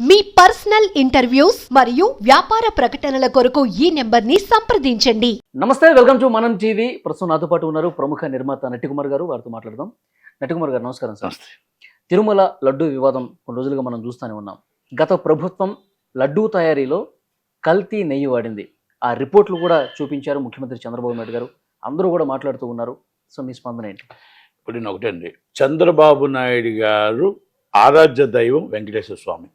మీ personal interviews మరియు వ్యాపార ప్రకటనల కొరకు ఈ నెంబర్ని సంప్రదించండి. నమస్తే, వెల్కమ్ టు మనం టీవీ. ప్రస్తుతం నాతో పాటు ఉన్నారు ప్రముఖ నిర్మాత నటికుమార్ గారు. వారితో మాట్లాడదాం. నటికుమార్ గారు నమస్కారం సార్. తిరుమల లడ్డు వివాదం కొన్ని రోజులుగా మనం చూస్తూనే ఉన్నాం. గత ప్రభుత్వం లడ్డూ తయారీలో కల్తీ నెయ్యి వాడింది. ఆ రిపోర్ట్లు కూడా చూపించారు ముఖ్యమంత్రి చంద్రబాబు నాయుడు గారు. అందరూ కూడా మాట్లాడుతూ ఉన్నారు. సో మీ స్పందన ఏంటి? ఇప్పుడు నేను ఒకటండి, చంద్రబాబు నాయుడు గారు ఆరాధ్య దైవం వెంకటేశ్వర స్వామి,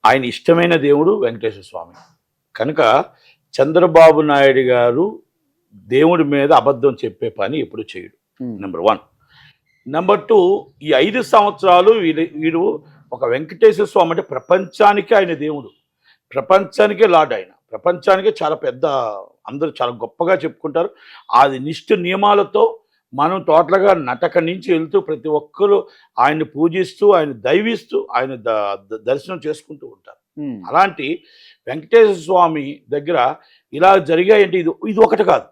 ఆయన ఇష్టమైన దేవుడు వెంకటేశ్వర స్వామి. కనుక చంద్రబాబు నాయుడు గారు దేవుడి మీద అబద్ధం చెప్పే పని ఎప్పుడు చేయడు. నెంబర్ 1. నెంబర్ 2, ఈ 5 సంవత్సరాలు వీడు ఒక వెంకటేశ్వర స్వామి అంటే ప్రపంచానికి ఆయన దేవుడు, ప్రపంచానికే లార్డ్, ఆయన ప్రపంచానికే చాలా పెద్ద, అందరూ చాలా గొప్పగా చెప్పుకుంటారు. అది నియమాలతో మనం టోటల్గా నటక నుంచి వెళ్తూ ప్రతి ఒక్కరూ ఆయన్ని పూజిస్తూ, ఆయన దైవిస్తూ, ఆయన దర్శనం చేసుకుంటూ ఉంటారు. అలాంటి వెంకటేశ్వర స్వామి దగ్గర ఇలా జరిగాయంటే ఇది ఒకటి కాదు.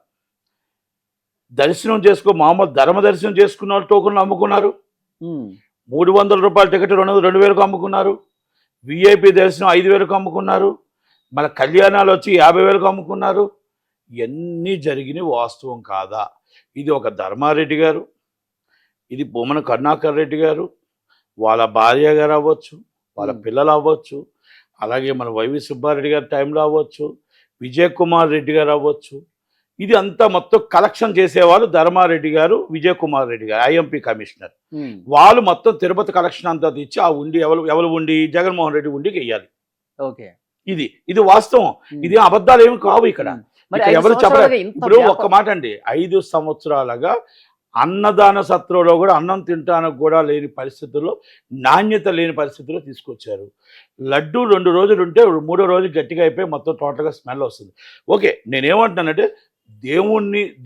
దర్శనం మామూలు ధర్మ దర్శనం చేసుకున్న వాళ్ళు టోకన్లు అమ్ముకున్నారు. 300 రూపాయల టికెట్ 2,000కు అమ్ముకున్నారు. విఐపి దర్శనం 5,000కు అమ్ముకున్నారు. మన కళ్యాణాలు వచ్చి 50,000కు అమ్ముకున్నారు. ఇవన్నీ జరిగినవి వాస్తవం కాదా? ఇది ఒక ధర్మారెడ్డి గారు, ఇది బొమ్మన కరుణాకర్ రెడ్డి గారు, వాళ్ళ భార్య గారు అవ్వచ్చు, వాళ్ళ పిల్లలు అవ్వచ్చు, అలాగే మన వైవి సుబ్బారెడ్డి గారి టైంలో అవ్వచ్చు, విజయ్ కుమార్ రెడ్డి గారు అవ్వచ్చు. ఇది అంతా మొత్తం కలెక్షన్ చేసేవాళ్ళు ధర్మారెడ్డి గారు, విజయ్ కుమార్ రెడ్డి గారు, ఐఎంపీ కమిషనర్. వాళ్ళు మొత్తం తిరుపతి కలెక్షన్ అంతా తెచ్చి ఆ ఉండి ఎవరు ఉండి జగన్మోహన్ రెడ్డి ఉండికి వెయ్యాలి. ఓకే, ఇది వాస్తవం. ఇది అబద్ధాలు ఏమి కావు. ఇక్కడ ఎవరు చెప్పలేదు. ఇప్పుడు ఒక్క మాట అండి, 5 సంవత్సరాలుగా అన్నదాన సత్రంలో కూడా అన్నం తింటానికి కూడా లేని పరిస్థితుల్లో, నాణ్యత లేని పరిస్థితుల్లో తీసుకొచ్చారు. లడ్డు 2 రోజులు ఉంటే 3వ రోజు గట్టిగా అయిపోయి మొత్తం టోటల్గా స్మెల్ వస్తుంది. ఓకే, నేనేమంటున్నానంటే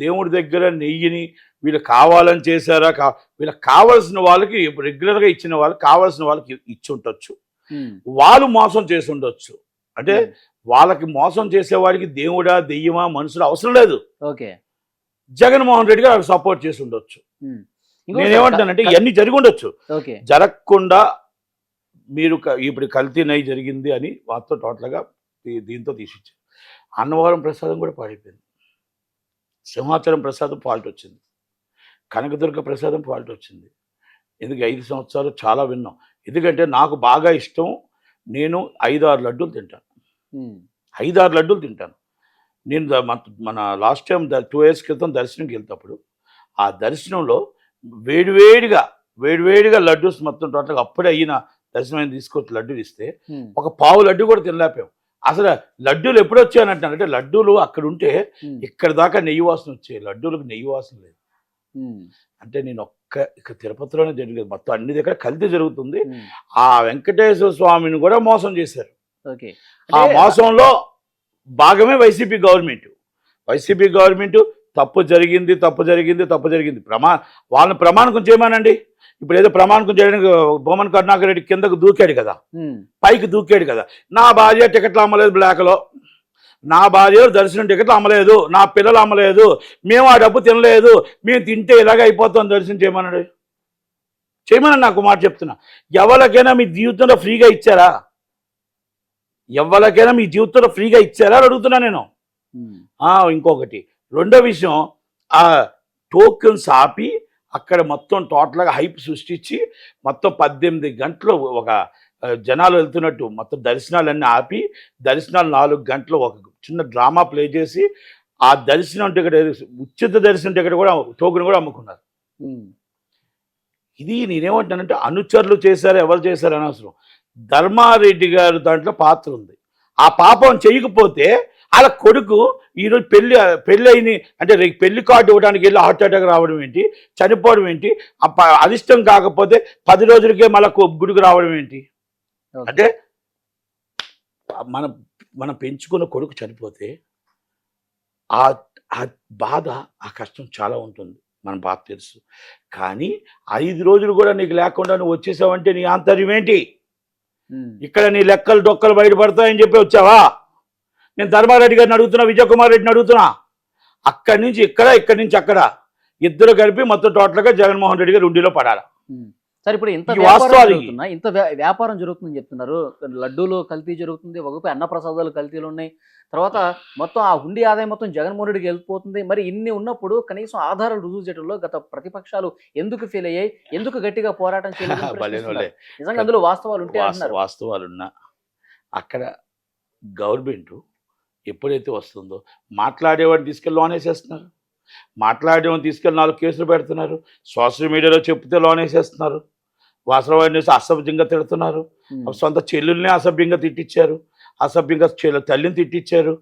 దేవుడి దగ్గర నెయ్యిని వీళ్ళు కావాలని చేశారా, వీళ్ళకి కావాల్సిన వాళ్ళకి రెగ్యులర్గా ఇచ్చిన వాళ్ళకి కావాల్సిన వాళ్ళకి ఇచ్చి ఉండొచ్చు, వాళ్ళు మోసం చేసి ఉండొచ్చు. అంటే వాళ్ళకి మోసం చేసేవాడికి దేవుడా దెయ్యమా మనుషులు అవసరం లేదు. ఓకే, జగన్మోహన్ రెడ్డి గారు సపోర్ట్ చేసి ఉండొచ్చు. నేనేమంటానంటే ఇవన్నీ జరిగి ఉండొచ్చు. జరగకుండా మీరు ఇప్పుడు కల్తీ నెయ్యి జరిగింది అని వాటితో టోటల్గా దీంతో తీసిచ్చారు. అన్నవరం ప్రసాదం కూడా పాడైపోయింది. సింహాచలం ప్రసాదం ఫాల్ట్ వచ్చింది. కనకదుర్గ ప్రసాదం ఫాల్ట్ వచ్చింది. ఎందుకు 5 సంవత్సరాలు చాలా విన్నాం. ఎందుకంటే నాకు బాగా ఇష్టం, నేను 5-6 లడ్డూలు తింటాను. 5-6 లడ్డూలు తింటాను. నేను మన లాస్ట్ టైం 2 years క్రితం దర్శనంకి వెళ్తేప్పుడు ఆ దర్శనంలో వేడివేడిగా లడ్డూస్ మొత్తం టోటల్గా అప్పుడే అయిన దర్శనం తీసుకొచ్చి లడ్డూలు ఇస్తే ఒక పావు లడ్డు కూడా తినలేకపోయాం. అసలు లడ్డూలు ఎప్పుడు వచ్చాయంటున్నాను అంటే, లడ్డూలు అక్కడ ఉంటే ఇక్కడ దాకా నెయ్యి వాసన వచ్చాయి, లడ్డూలకు నెయ్యి వాసన లేదు. అంటే నేను ఇక్కడ తిరుపతిలోనే జరిగేది, మొత్తం అన్ని దగ్గర కల్తీ జరుగుతుంది. ఆ వెంకటేశ్వర స్వామిని కూడా మోసం చేశారు. ఆ మోసంలో భాగమే వైసీపీ గవర్నమెంట్. తప్పు జరిగింది. వాళ్ళని ప్రమాణకం చేయమనండి. ఇప్పుడు ఏదో ప్రమాణకం చేయడానికి బొమ్మన కరుణాకర్ రెడ్డి కిందకు దూకాడు కదా, పైకి దూకాడు కదా. నా భార్య టికెట్లు అమ్మలేదు బ్లాక్లో, నా భార్య దర్శనం టికెట్లు అమ్మలేదు, నా పిల్లలు అమ్మలేదు, మేము ఆ డబ్బు తినలేదు, మేము తింటే ఇలాగ అయిపోతాం, దర్శనం చేయమన్నాడు. నాకు మాట చెప్తున్నా, ఎవరికైనా మీ జీవితంలో ఫ్రీగా ఇచ్చారా? అని అడుగుతున్నా నేను. ఇంకొకటి, రెండో విషయం, ఆ టోకెన్స్ ఆపి అక్కడ మొత్తం టోటల్గా హైప్ సృష్టించి మొత్తం 18 గంటలు ఒక జనాలు వెళ్తున్నట్టు మొత్తం దర్శనాలన్నీ ఆపి, దర్శనాలు 4 గంటలు ఒక చిన్న డ్రామా ప్లే చేసి ఆ దర్శనం టికెట్, ఉచిత దర్శనం టికెట్ కూడా టోకెన్ కూడా అమ్ముకున్నారు. ఇది నేనేమంటానంటే అనుచరులు చేశారు, ఎవరు చేశారు అనవసరం. ధర్మారెడ్డి గారు దాంట్లో పాత్ర ఉంది. ఆ పాపం చేయకపోతే వాళ్ళ కొడుకు ఈరోజు పెళ్ళి అయిన అంటే పెళ్లి కార్డు ఇవ్వడానికి వెళ్ళి హార్ట్ అటాక్ రావడం ఏంటి, చనిపోవడం ఏంటి, అదిష్టం కాకపోతే 10 రోజులకే మళ్ళీ గుడికి రావడం ఏంటి? అంటే మనం పెంచుకున్న కొడుకు చనిపోతే ఆ బాధ, ఆ కష్టం చాలా ఉంటుంది, మన బాధ తెలుసు. కానీ 5 రోజులు కూడా నీకు లేకుండా నువ్వు వచ్చేసావంటే నీ ఆంతర్యం ఏంటి? ఇక్కడ నీ లెక్కలు డొక్కలు బయటపడతాయని చెప్పి వచ్చావా? నేను ధర్మారెడ్డి గారిని అడుగుతున్నా, విజయ్ కుమార్ రెడ్డిని అడుగుతున్నా. అక్కడి నుంచి ఇక్కడ, ఇక్కడి నుంచి అక్కడ, ఇద్దరు కలిపి మొత్తం టోటల్గా జగన్మోహన్ రెడ్డి గారు ఉండిలో పడాలి. సార్ ఇప్పుడు ఇంత ఈ వ్యాపారం వాస్తవాలు జరుగుతున్నా ఇంత వ్యాపారం జరుగుతుందని చెప్తున్నారు. లడ్డూలు కల్తీ జరుగుతుంది, ఒకవైపు అన్న ప్రసాదాలు కల్తీలు ఉన్నాయి, తర్వాత మొత్తం ఆ హుండీ ఆదాయం మొత్తం జగన్మోహన్ రెడ్డికి వెళ్ళిపోతుంది. మరి ఇన్ని ఉన్నప్పుడు కనీసం ఆధారాలు రుజువు చేయడంలో గత ప్రతిపక్షాలు ఎందుకు ఫెయిల్ అయ్యాయి, ఎందుకు గట్టిగా పోరాటం చేయలేదు అని ప్రశ్నిస్తున్నారు. నిజంగా అందులో వాస్తవాలు ఉంటే అంటున్నారు. వాస్తవాలున్నా అక్కడ గవర్నమెంట్ ఎప్పుడైతే వస్తుందో మాట్లాడేవాడిని తీసుకెళ్ళి లోన్ వేసేస్తున్నారు, మాట్లాడేవాడిని తీసుకెళ్ళి 4 కేసులు పెడుతున్నారు, సోషల్ మీడియాలో చెప్తే లోన్ వేసేస్తున్నారు, వాస్తవాన్ని అసభ్యంగా తిడుతున్నారు, సొంత చెల్లుల్ని అసభ్యంగా తిట్టించారు, అసభ్యంగా తల్లిని తిట్టించారు.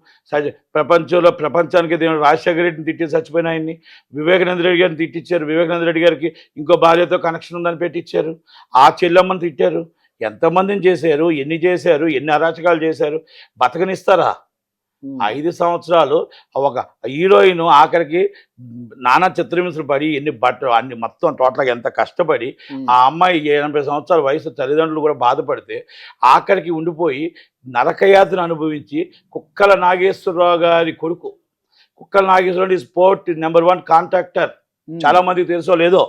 ప్రపంచానికి దేవుడు రాజశేఖర రెడ్డిని తిట్టి చచ్చిపోయిన ఆయన్ని, వివేకానంద రెడ్డి గారిని తిట్టించారు, వివేకానంద రెడ్డి గారికి ఇంకో భార్యతో కనెక్షన్ ఉందని పెట్టించారు, ఆ చెల్లమ్మని తిట్టారు. ఎంతమందిని చేశారు, ఎన్ని అరాచకాలు చేశారు, బతకనిస్తారా? 5 సంవత్సరాలు ఒక హీరోయిన్ ఆఖరికి నానా చిత్రహింసలు పడి అన్ని మొత్తం టోటల్గా ఎంత కష్టపడి ఆ అమ్మాయి 80 సంవత్సరాల వయసు తల్లిదండ్రులు కూడా బాధపడితే ఆఖరికి ఉండిపోయి నరకయాతను అనుభవించి కుక్కల నాగేశ్వరరావు గారి కొడుకు, కుక్కల నాగేశ్వరరావు స్పోర్ట్ నెంబర్ 1 కాంట్రాక్టర్, చాలా మందికి తెలుసో లేదో,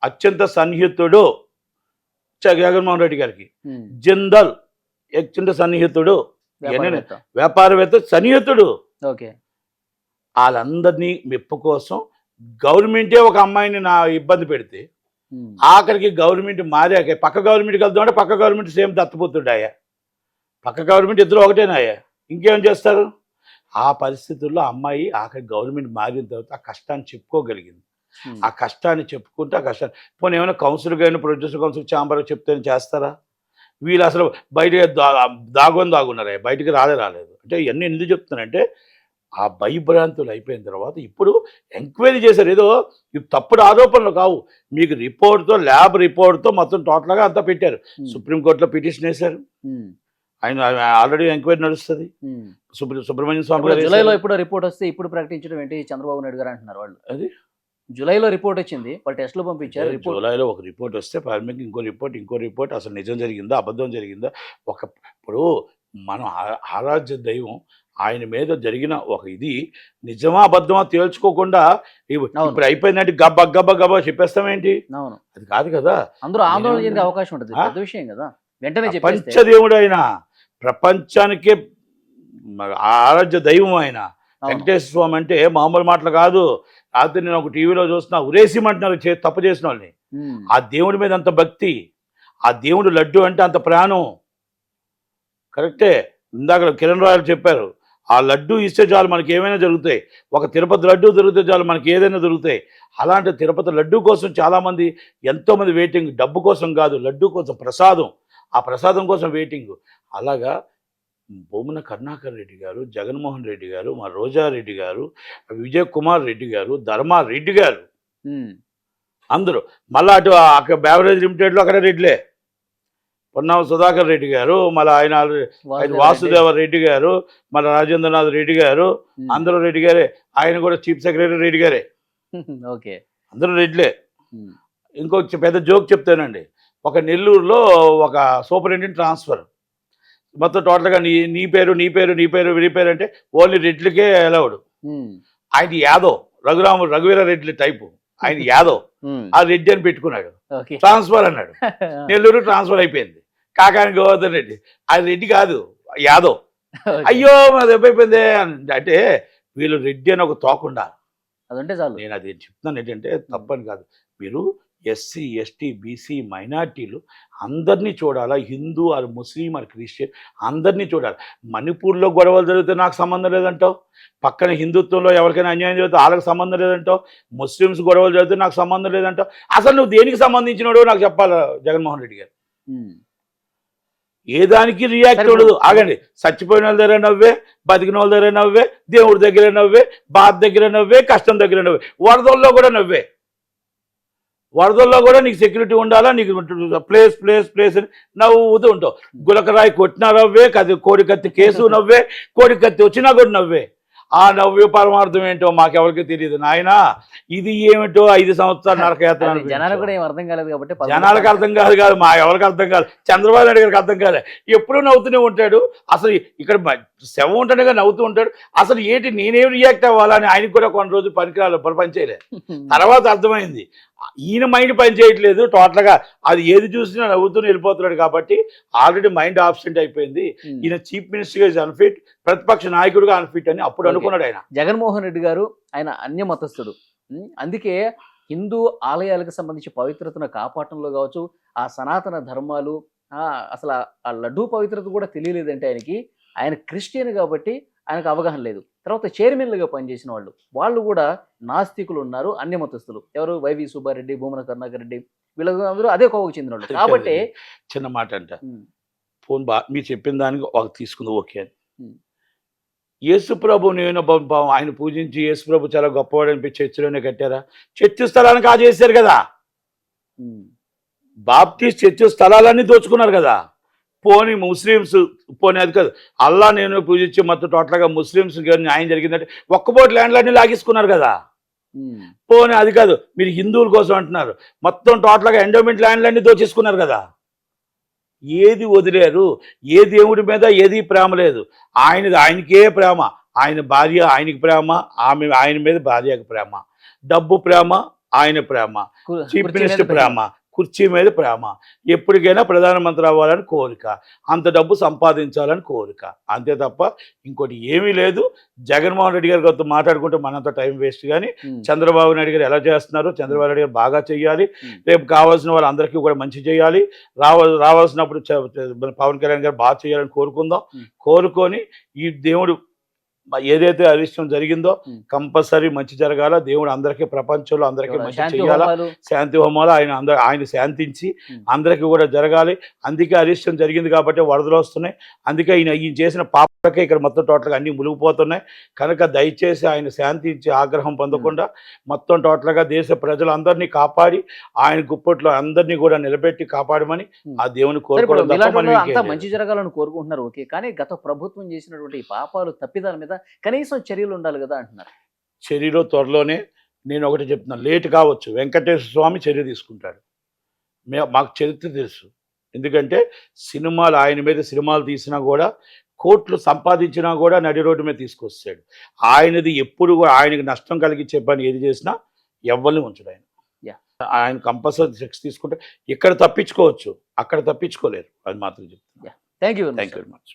అత్యంత సన్నిహితుడు జగన్మోహన్ రెడ్డి గారికి, జిందల్ అత్యంత సన్నిహితుడు, వ్యాపారవేత్త సన్నిహితుడు. వాళ్ళందరినీ మెప్పు కోసం గవర్నమెంటే ఒక అమ్మాయిని ఇబ్బంది పెడితే ఆఖరికి గవర్నమెంట్ మారాక పక్క గవర్నమెంట్కి వెళ్తామంటే పక్క గవర్నమెంట్ సేమ్ దత్తపోతుండాయా, పక్క గవర్నమెంట్ ఇద్దరు ఒకటేనాయా, ఇంకేం చేస్తారు? ఆ పరిస్థితుల్లో అమ్మాయి ఆఖరి గవర్నమెంట్ మారిన తర్వాత ఆ కష్టాన్ని చెప్పుకోగలిగింది. ఆ కష్టాన్ని చెప్పుకుంటే ఆ కష్టాన్ని పోనీ ఏమైనా కౌన్సిల్ కానీ ప్రొడ్యూసర్ కౌన్సిల్ ఛాంబర్ చెప్తే చేస్తారా? వీళ్ళు అసలు బయట దాగున్నారు, బయటికి రాలేదు. అంటే ఇవన్నీ ఎందుకు చెప్తున్నానంటే ఆ భయభ్రాంతులు అయిపోయిన తర్వాత ఇప్పుడు ఎంక్వైరీ చేశారు. ఏదో తప్పుడు ఆరోపణలు కావు, మీకు రిపోర్ట్తో ల్యాబ్ రిపోర్ట్తో మొత్తం టోటల్గా అంతా పెట్టారు. సుప్రీంకోర్టులో పిటిషన్ వేశారు, ఆయన ఆల్రెడీ ఎంక్వైరీ నడుస్తుంది. సుబ్రహ్మణ్యం స్వామి గారు జూలైలో ఇప్పుడు రిపోర్ట్ వస్తే ఇప్పుడు ప్రకటించడం ఏంటి చంద్రబాబు నాయుడు గారు అంటున్నారు. వాళ్ళు అది జూలైలో రిపోర్ట్ వచ్చింది, వాళ్ళు టెస్టులు పంపించారు. జూలైలో ఒక రిపోర్ట్ వస్తే ప్రారంభించి ఇంకో రిపోర్ట్ అసలు నిజం జరిగిందా అబద్ధం జరిగిందా. ఇప్పుడు మనం ఆరాధ్య దైవం ఆయన మీద జరిగిన ఒక ఇది నిజమా అబద్ధమా తేల్చుకోకుండా ఇప్పుడు అయిపోయిందంటే గబ్బా చెప్పేస్తామేంటి? అది కాదు కదా. అందరూ ఆందోళన చెందే అవకాశం ఉంటుంది, పెద్ద విషయం కదా. వెంటనే పంచదేవుడు ఆయన, ప్రపంచానికే ఆరాధ్య దైవం ఆయన వెంకటేశ్వర స్వామి అంటే మామూలు మాటలు కాదు. రాత్రి నేను ఒక టీవీలో చూస్తున్నా, ఉరేసిమంటున్నారు తప్పు చేసిన వాళ్ళని. ఆ దేవుడి మీద అంత భక్తి, ఆ దేవుడు లడ్డు అంటే అంత ప్రాణం. కరెక్టే, ఇందాక కిరణ్ రాయలు చెప్పారు, ఆ లడ్డు ఇస్తే చాలు మనకి ఏమైనా జరుగుతాయి. ఒక తిరుపతి లడ్డు దొరికితే చాలు మనకి ఏదైనా దొరుకుతాయి. అలాంటి తిరుపతి లడ్డు కోసం చాలామంది ఎంతోమంది వెయిటింగ్, డబ్బు కోసం కాదు, లడ్డు కోసం, ప్రసాదం, ఆ ప్రసాదం కోసం వెయిటింగ్. అలాగా భూమన కరుణాకర్ రెడ్డి గారు, జగన్మోహన్ రెడ్డి గారు, మా రోజారెడ్డి గారు, విజయ్ కుమార్ రెడ్డి గారు, ధర్మారెడ్డి గారు, అందరూ మళ్ళీ అటు బేవరేజ్ లిమిటెడ్లో అక్కడ రెడ్లే, పొన్నామ సుధాకర్ రెడ్డి గారు, మళ్ళీ ఆయన వాసుదేవ రెడ్డి గారు, మళ్ళీ రాజేంద్రనాథ్ రెడ్డి గారు, అందరూ రెడ్డి గారే. ఆయన కూడా చీఫ్ సెక్రటరీ రెడ్డి గారే. అందరూ రెడ్లే. ఇంకొక పెద్ద జోక్ చెప్తానండి. ఒక నెల్లూరులో ఒక సూపరింటెండెంట్ ట్రాన్స్ఫర్, మొత్తం టోటల్గా నీ పేరు అంటే ఓన్లీ రెడ్లకే అలౌడ్. ఆయన యాదవ్, రఘువీర రెడ్డి టైపు, ఆయన యాదవ్, ఆ రెడ్డి అని పెట్టుకున్నాడు, ట్రాన్స్ఫర్ అన్నాడు. నెల్లూరు ట్రాన్స్ఫర్ అయిపోయింది. కాకాని గోవర్ధన్ రెడ్డి, ఆయన రెడ్డి కాదు, యాదవ్. అయ్యో అది అయిపోయింది అంటే వీళ్ళు రెడ్డి అని ఒక తోకుండా అదంటే చాలు. నేను అది చెప్తున్నాను ఏంటంటే తప్పని కాదు, మీరు ఎస్సీ ఎస్టీ బీసీ మైనార్టీలు అందరినీ చూడాలా, Hindu or Muslim or Christian అందరినీ చూడాలి. మణిపూర్లో గొడవలు జరిగితే నాకు సంబంధం లేదంటావు, పక్కన హిందుత్వంలో ఎవరికైనా అన్యాయం జరిగితే వాళ్ళకి సంబంధం లేదంటావు, ముస్లిమ్స్ గొడవలు జరిగితే నాకు సంబంధం లేదంటావు. అసలు నువ్వు దేనికి సంబంధించినోడు నాకు చెప్పాలి జగన్మోహన్ రెడ్డి గారు. ఏ దానికి రియాక్ట్ అవ్వదు. ఆగండి, చచ్చిపోయిన వాళ్ళ దగ్గర నవ్వే, బతికిన వాళ్ళ దగ్గర నవ్వే, దేవుడి దగ్గర నవ్వే, బాధ దగ్గర నవ్వే, కష్టం దగ్గర నవ్వే, వరదల్లో కూడా నవ్వే. వరదల్లో కూడా నీకు సెక్యూరిటీ ఉండాలా, నీకు ప్లేస్ అని నవ్వుతూ ఉంటావు. గులకరాయి కొట్టినా నవ్వే, కోడికత్తి కేసు నవ్వే, కోడికత్తి వచ్చినా కూడా నవ్వే. ఆ నవ్వే పరమార్థం ఏంటో మాకెవరికి తెలియదు నాయన. ఇది ఏమిటో 5 సంవత్సరాలు నరకయాత్ర. జనాలకు కూడా ఏం అర్థం కాలేదు కాబట్టి, జనాలకు అర్థం కాదు, మా ఎవరికి అర్థం కాదు, చంద్రబాబు నాయుడు గారికి అర్థం కాదు. ఎప్పుడూ నవ్వుతూనే ఉంటాడు. అసలు ఇక్కడ శవం ఉంటేనే నవ్వుతూ ఉంటాడు. అసలు ఏంటి నేనేం రియాక్ట్ అవ్వాలని ఆయనకు కూడా కొన్ని రోజులు పనికిరాలు పని చేయలే. తర్వాత అర్థమైంది ఈయన మైండ్ పని చేయట్లేదు, టోటల్గా అది ఏది చూసినా నవ్వుతూ వెళ్ళిపోతున్నాడు కాబట్టి ఆల్రెడీ మైండ్ ఆబ్సెంట్ అయిపోయింది. ఈయన చీఫ్ మినిస్టర్గా ఇస్ అన్ఫిట్, ప్రతిపక్ష నాయకుడిగా అన్ఫిట్ అని అప్పుడు అనుకున్నాడు ఆయన. జగన్మోహన్ రెడ్డి గారు ఆయన అన్య మతస్థుడు. అందుకే హిందూ ఆలయాలకు సంబంధించి పవిత్రతను కాపాడటంలో కావచ్చు, ఆ సనాతన ధర్మాలు అసలు ఆ లడ్డూ పవిత్రత కూడా తెలియలేదంటే ఆయనకి. ఆయన క్రిస్టియన్ కాబట్టి ఆయనకు అవగాహన లేదు. తర్వాత చైర్మన్లుగా పనిచేసిన వాళ్ళు కూడా నాస్తికులు ఉన్నారు, అన్యమతస్తులు. ఎవరు? వైవి సుబ్బారెడ్డి, భూమన కరుణాకర్ రెడ్డి, వీళ్ళందరూ అదే కోవకు చెందిన వాళ్ళు కాబట్టి. చిన్న మాట అంట, ఫోన్ మీరు చెప్పిన దానికి ఒక తీసుకుంది ఓకే అని. యేసుప్రభు నేను ఆయన పూజించి యేసుప్రభు చాలా గొప్పవాడు అనిపించి చర్చిలోనే కట్టారా? చర్చి స్థలాన్ని కాజేశారు కదా. బాప్టిస్ట్ చర్చి స్థలాలన్నీ దోచుకున్నారు కదా. పోనీ ముస్లిమ్స్, పోనీ అది కాదు, అల్లా నేను పూజించి మొత్తం టోటల్గా ముస్లిమ్స్ న్యాయం జరిగిందంటే ఒక్కబోటి ల్యాండ్లన్నీ లాగేసుకున్నారు కదా. పోనీ అది కాదు, మీరు హిందువుల కోసం అంటున్నారు, మొత్తం టోటల్గా ఎండోమెంట్ ల్యాండ్లన్నీ దోచేసుకున్నారు కదా. ఏది వదిలేరు? ఏ దేవుడి మీద ఏది ప్రేమ లేదు. ఆయనకే ప్రేమ, ఆయన భార్య ఆయనకి ప్రేమ, ఆయన మీద భార్యకి ప్రేమ, డబ్బు ప్రేమ ఆయన ప్రేమ, చీఫ్ మినిస్టర్ ప్రేమ, కుర్చీ మీద ప్రేమ, ఎప్పటికైనా ప్రధానమంత్రి అవ్వాలని కోరిక, అంత డబ్బు సంపాదించాలని కోరిక, అంతే తప్ప ఇంకోటి ఏమీ లేదు. జగన్మోహన్ రెడ్డి గారితో మాట్లాడుకుంటే మనంత టైం వేస్ట్. కానీ చంద్రబాబు నాయుడు గారు ఎలా చేస్తున్నారు? చంద్రబాబు నాయుడు గారు బాగా చేయాలి. రేపు కావాల్సిన వాళ్ళందరికీ కూడా మంచి చేయాలి. రావాల్సినప్పుడు పవన్ కళ్యాణ్ గారు బాగా చేయాలని కోరుకుందాం. కోరుకొని ఈ దేవుడు ఏదైతే అరిష్టం జరిగిందో కంపల్సరీ మంచి జరగాల. దేవుడు అందరికీ, ప్రపంచంలో అందరికీ మంచి చేయాలా. శాంతి హోమాలు ఆయన శాంతించి అందరికీ కూడా జరగాలి. అందుకే అరిష్టం జరిగింది కాబట్టి వరదలు వస్తున్నాయి. అందుకే ఈయన చేసిన పాపకే ఇక్కడ మొత్తం టోటల్గా అన్ని మునిగిపోతున్నాయి. కనుక దయచేసి ఆయన శాంతించి ఆగ్రహం పొందకుండా మొత్తం టోటల్గా దేశ ప్రజలందరినీ కాపాడి ఆయన గుప్పట్లో అందరినీ కూడా నిలబెట్టి కాపాడమని ఆ దేవుని కోరుకోవడం. మంచి జరగాలని కోరుకుంటున్నారు ఓకే, కానీ గత ప్రభుత్వం చేసినటువంటి పాపాలు తప్పిదాల మీద కనీసం చర్యలు ఉండాలి కదా అంటున్నారు. చర్యలో త్వరలోనే నేను ఒకటి చెప్తున్నాను, లేట్ కావచ్చు, వెంకటేశ్వర స్వామి చర్య తీసుకుంటాడు. మాకు చరిత్ర తెలుసు. ఎందుకంటే సినిమాలు, ఆయన మీద సినిమాలు తీసినా కూడా, కోట్లు సంపాదించినా కూడా నడి రోడ్డు మీద తీసుకొస్తాడు. ఆయనది ఎప్పుడు కూడా ఆయనకి నష్టం కలిగించే పని ఏది చేసినా ఎవరిని ఉంచడు ఆయన. ఆయన కంపల్సరీ సెక్స్ తీసుకుంటే ఇక్కడ తప్పించుకోవచ్చు, అక్కడ తప్పించుకోలేరు. అది మాత్రం చెప్తాను. Thank you very much.